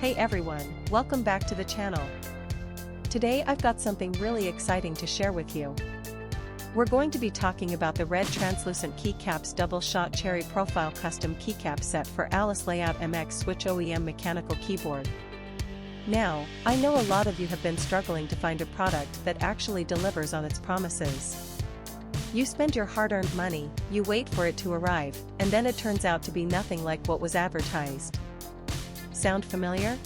Hey everyone, welcome back to the channel. Today I've got something really exciting to share with you. We're going to be talking about the red translucent Keycap's double-shot cherry profile custom keycap set for Alice Layout MX Switch OEM mechanical keyboard. Now, I know a lot of you have been struggling to find a product that actually delivers on its promises. You spend your hard-earned money, you wait for it to arrive, and then it turns out to be nothing like what was advertised. Sound familiar?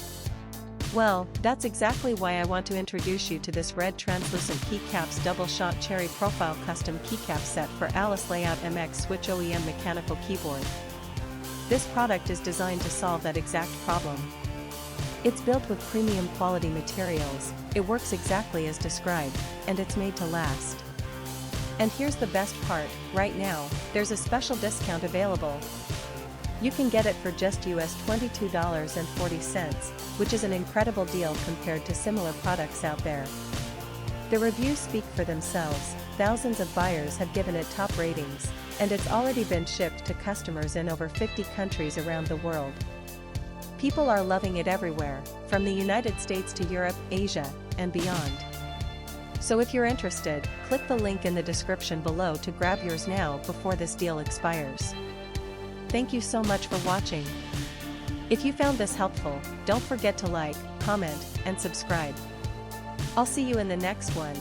Well, that's exactly why I want to introduce you to this red translucent Keycap's double-shot cherry profile custom keycap set for Alice Layout MX Switch OEM mechanical keyboard. This product is designed to solve that exact problem. It's built with premium quality materials, it works exactly as described, and it's made to last. And here's the best part, right now, there's a special discount available. You can get it for just US $22.40, which is an incredible deal compared to similar products out there. The reviews speak for themselves, thousands of buyers have given it top ratings, and it's already been shipped to customers in over 50 countries around the world. People are loving it everywhere, from the United States to Europe, Asia, and beyond. So if you're interested, click the link in the description below to grab yours now before this deal expires. Thank you so much for watching. If you found this helpful, don't forget to like, comment, and subscribe. I'll see you in the next one.